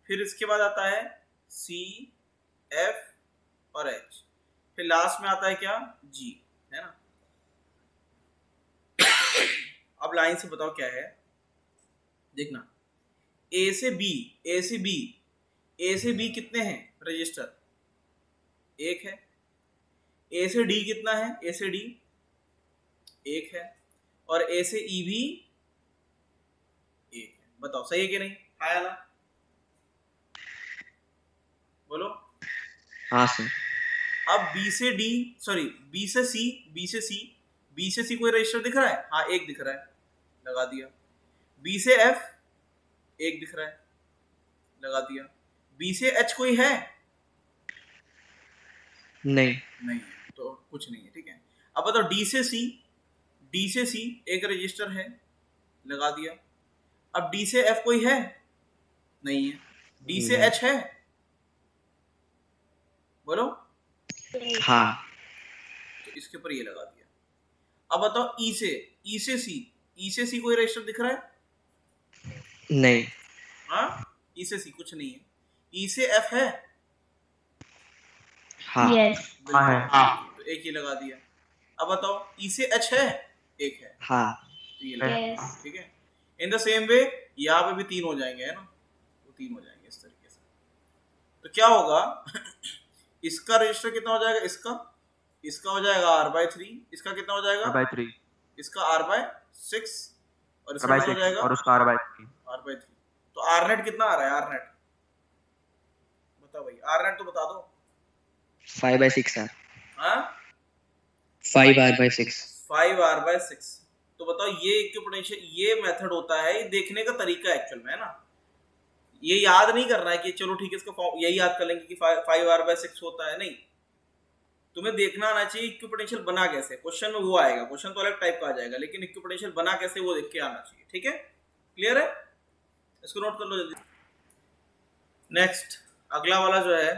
फिर इसके बाद आता है सी, एफ और एच, फिर लास्ट में आता है क्या? जी, है ना? अब लाइन से बताओ क्या है, देखना। ए से बी, ए से बी, ए से बी कितने हैं रजिस्टर? एक है। ए से डी कितना है? ए से डी एक है, और ए से ई भी एक है। बताओ सही है कि नहीं? आया ना? बोलो। हाँ सर। अब बी से डी, सॉरी बी से सी, बी से सी, बी से सी कोई रजिस्टर दिख रहा है? हाँ एक दिख रहा है, लगा दिया। बी से एफ एक दिख रहा है, लगा दिया। बी से एच कोई है? नहीं। नहीं है, तो कुछ नहीं है, ठीक है? अब बताओ डी से सी, डी से सी एक रजिस्टर है, लगा दिया। अब डी से एफ कोई है? नहीं है। डी से नहीं। एच है? बोलो। हाँ। तो इसके ऊपर ये लगा दिया। अब बताओ ई से सी, ई से सी कोई रजिस्टर दिख रहा है? नहीं। हाँ, ई से सी कुछ नहीं है। ई से एफ है? हाँ। यस बिल्कुल। हाँ। तो एक ही लगा दिया। अब बताओ ई से एच है? एक है, हाँ। तो ये लगा दिया, यस ठीक है? इन द सेम वे यहाँ पे भी 3 हो जाएंगे, है ना? तो 3 हो जाएंगे इस तरीके से। तो क्या होगा? इसका रजिस्टर कितना हो जाएगा? इसका हो जाएगा r/3, इसका कितना हो जाएगा? r/3, इसका r/6, और इसका कितना हो r/6 जाएगा? और उसका r/3। r/3। तो rnet कितना आ रहा है? rnet बताओ भाई, rnet तो बता दो। 5/6 सर। हाँ, 5r/6। 5r/6। तो बताओ ये इक्विपोटेंशियल, ये मेथड होता है, ये देखने का तरीका एक्चुअल में, है ना? ये याद नहीं करना है कि चलो ठीक है इसका यही याद कर लेंगे कि 5r/6 होता है, नहीं। तुम्हें देखना आना चाहिए इक्विपोटेंशियल बना कैसे। क्वेश्चन में वो आएगा, क्वेश्चन तो अलग टाइप का आ जाएगा, लेकिन इक्विपोटेंशियल बना कैसे वो देख के आना चाहिए, ठीक है? क्लियर है? इसको नोट कर लो जल्दी। नेक्स्ट अगला वाला जो है,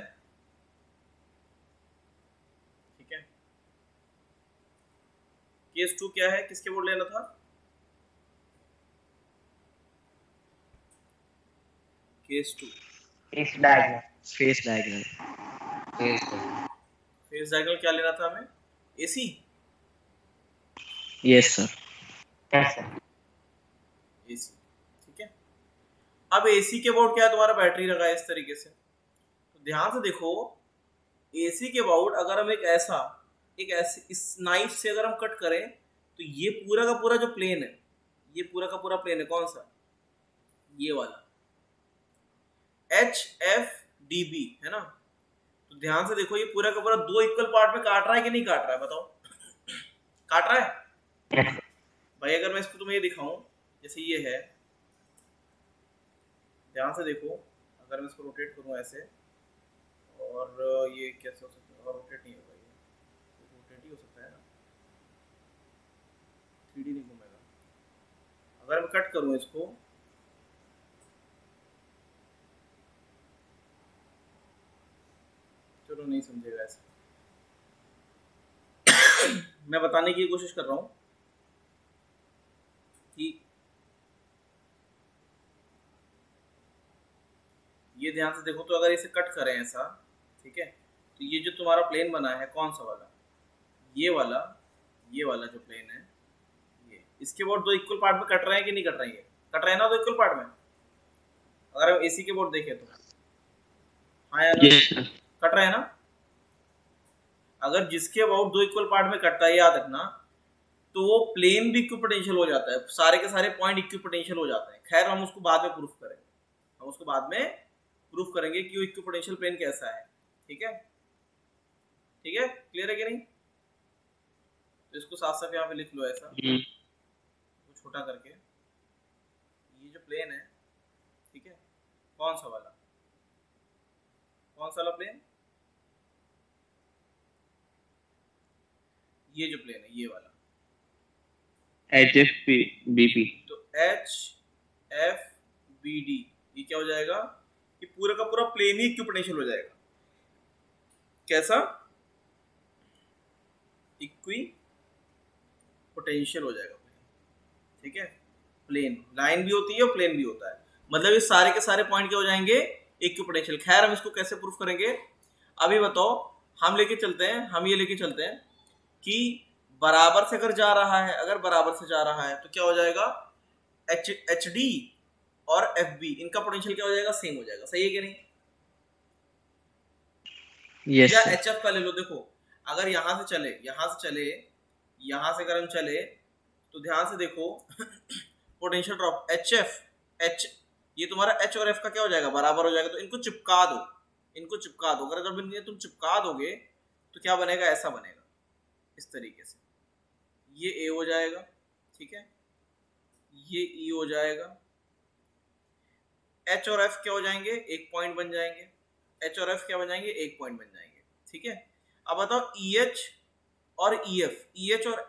ठीक है, केस 2 क्या है? किसके बोर्ड लेना था? केस 2 इस diagram phase diagram. Phase diagram क्या लेना था हमें? AC. Yes sir. Yes sir AC, ठीक है? अब एसी के अबाउट क्या है? तुम्हारा बैटरी लगा है इस तरीके से। तो ध्यान से देखो, एसी के अबाउट अगर हम एक ऐसे इस नाइफ से अगर हम कट करें, तो ये पूरा का पूरा जो प्लेन है, ये पूरा का पूरा प्लेन है, कौन सा? ये वाला HFDB, है ना? तो ध्यान से देखो, ये पूरा का पूरा 2 इक्वल पार्ट में काट रहा है कि नहीं काट रहा है? बताओ। काट रहा है यस भाई? अगर मैं इसको तुम्हें ये दिखाऊं, जैसे ये है, ध्यान से देखो, अगर मैं इसको रोटेट करूं ऐसे, और ये कैसे हो सकता है? और रोटेट नहीं होगा, ये रोटेट ही हो सकता है ना, 3D नहीं घूमेगा। अगर मैं कट करूं इसको, चलो नहीं समझेगा ऐसे। मैं बताने की कोशिश कर रहा हूं कि ये ध्यान से देखो, तो अगर इसे कट करें ऐसा, ठीक है, तो ये जो तुम्हारा प्लेन बना है, कौन सा वाला? ये वाला जो प्लेन है, ये इसके बोर्ड 2 इक्वल पार्ट में कट रहे हैं कि नहीं कट रहे हैं? कट रहे हैं ना 2 इक्वल पार्ट में? अगर हम एसी के बोर्ड देखें तो, हाँ या ना? कट रहे हैं ना? अगर जिसके अबाउट 2 इक्वल पार्ट में कटता है, याद रखना, तो वो प्लेन भी इक्विपोटेंशियल हो जाता है, सारे के सारे पॉइंट इक्विपोटेंशियल हो जाते हैं। खैर हम उसको बाद में प्रूफ करेंगे, हम उसको बाद में प्रूफ करेंगे कि वो इक्विपोटेंशियल प्लेन कैसा है, ठीक है? ठीक है, क्लियर है कि नहीं? तो इसको साफ साफ यहाँ पे लिख लो ऐसा, छोटा करके। ये जो प्लेन है, ठीक है, कौन सा वाला प्लेन? ये जो प्लेन है, ये वाला, HFBP। तो HFBD ये क्या हो जाएगा? ये पूरा का पूरा प्लेन ही इक्विपोटेंशियल हो जाएगा। कैसा? इक्वी पोटेंशियल हो जाएगा। ठीक है, प्लेन लाइन भी होती है और प्लेन भी होता है, मतलब ये सारे के सारे पॉइंट क्या हो जाएंगे? इक्विपोटेंशियल। खैर हम इसको कैसे प्रूफ करेंगे अभी बताओ। हम लेके चलते हैं, हम ये लेके चलते हैं कि बराबर से अगर जा रहा है, अगर बराबर से जा रहा है तो क्या हो जाएगा? एच डी और एफ बी इनका पोटेंशियल क्या हो जाएगा? सेम हो जाएगा। सही है कि नहीं? यस या सर। एच एफ का ले लो। देखो अगर यहाँ से चले, यहाँ से चले, यहाँ से अगर हम चले तो ध्यान से देखो potential drop H F, H ये तुम्हारा एच और एफ का क्या हो जाएगा? बराबर हो जाएगा। तो इनको चिपका दो, इनको चिपका दो। अगर जब इन्हें तुम चिपका दोगे तो क्या बनेगा? ऐसा बनेगा, इस तरीके से। ये ए हो जाएगा, ठीक है, ये ई हो जाएगा। एच और एफ क्या हो जाएंगे? एक पॉइंट बन जाएंगे। एच और एफ क्या बन जाएंगे? एक पॉइंट बन जाएंगे। ठीक है, अब बताओ ई एच और ई एफ, ई एच और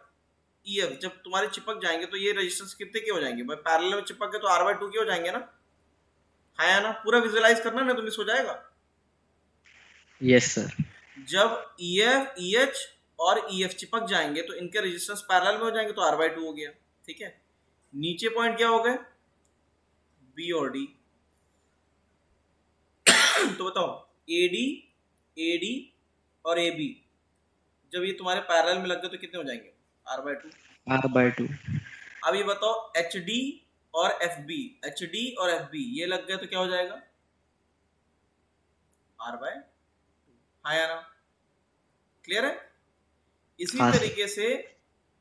ई एफ जब तुम्हारे चिपक जाएंगे तो ये रेजिस्टेंस कितने के हो जाएंगे? भाई पैरेलल में चिपक गए तो R/2 के हो जाएंगे ना? है ना? पूरा विजुअलाइज करना ना, तो मिस हो जाएगा। Yes sir. जब ई एफ, ई एच और ई एफ चिपक जाएंगे तो इनके रेजिस्टेंस पैरेलल में हो जाएंगे तो R/2 हो गया। ठीक है, नीचे पॉइंट क्या हो गए? बी और डी। तो बताओ AD, AD और AB जब ये तुम्हारे पैरेलल में लग गए तो कितने हो जाएंगे? R/2। R/2। अब ये बताओ HD और FB, HD और FB ये लग गए तो क्या हो जाएगा? R/2। हाँ या ना? क्लियर है? इसी हाँ सर। तरीके से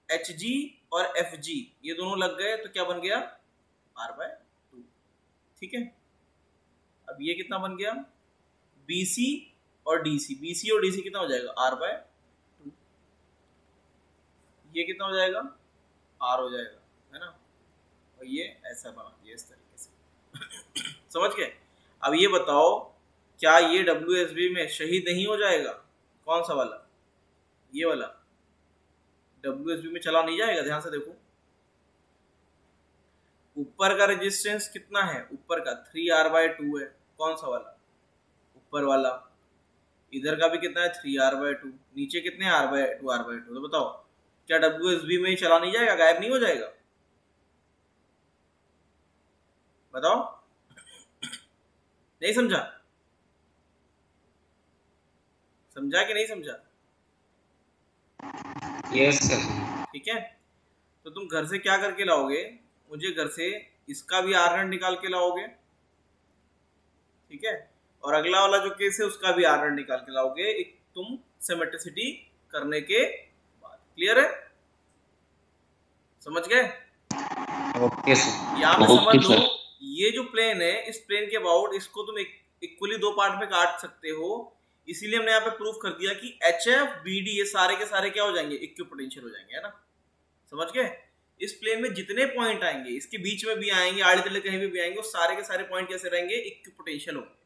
HG और FG ये दोनों लग गए तो क्या बन गया? R/2। ठीक है, अब ये कितना बन गया? BC और DC, BC और DC कितना हो जाएगा? R/2। ये कितना हो जाएगा? R हो जाएगा, है ना? और ये ऐसा बना दिया इस तरीके से। समझ गए? अब ये बताओ क्या ये WSB में शहीद नहीं हो जाएगा? कौन सा वाला? ये वाला WSB में चला नहीं जाएगा। ध्यान से देखो, ऊपर का रेजिस्टेंस कितना है? ऊपर का 3R/2 है। कौन सा वाला? ऊपर वाला। इधर का भी कितना है? 3R/2। नीचे कितने? R/2, R/2। तो बताओ क्या WSB में चला नहीं जाएगा? गायब नहीं हो जाएगा? बताओ, नहीं समझा? समझा कि नहीं समझा? Yes sir. ठीक है, तो तुम घर से क्या करके लाओगे? मुझे घर से इसका भी R0 निकाल के लाओगे, ठीक है, और अगला वाला जो केस है उसका भी R0 निकाल के लाओगे, एक तुम सिमेट्रिसिटी करने के बाद। क्लियर है? समझ गए? Okay sir. यहाँ पे समझ ओके लो, सर। ये जो प्लेन है इस प्लेन के अबाउट इसको तुम इक्वली दो पार्ट में काट सकते हो। इसीलिए हमने यहाँ पे प्रूफ कर दिया कि HFBD ये सारे के सारे क्या हो जाएंगे? इक्विपोटेंशियल हो जाएंगे, है ना? समझ गए? इस प्लेन में जितने पॉइंट आएंगे, इसके बीच में भी आएंगे, आड़े तिरछे कहीं भी आएंगे, वो सारे के सारे पॉइंट कैसे रहेंगे? इक्विपोटेंशियल होंगे।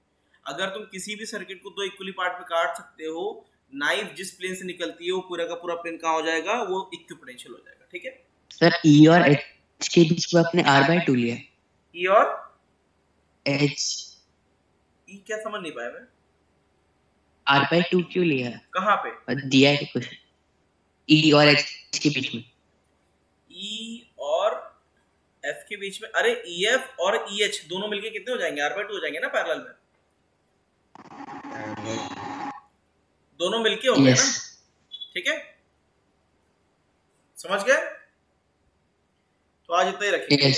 अगर तुम किसी भी सर्किट को दो इक्वली पार्ट में काट सकते हो, नाइफ जिस प्लेन से निकलती है वो पूरा का पूरा प्लेन कहाँ हो जाएगा? वो इक्विपोटेंशियल हो जाएगा। ठीक है सर ई और एच के बीच में आपने R/2 लिया। ई और एच ई क्या समझ नहीं पाया मैं? R/2 क्यों लिया? कहाँ पे? दिया है कुछ ई और एच के बीच में। ई और एफ के बीच में? अरे ई एफ और ई एच दोनों मिलके कितने हो जाएंगे? R/2 हो जाएंगे ना पैरेलल में? दोनों मिलके हो गए ना? ठीक है, समझ गए? तो आज इतना ही रखिए। ठीक है।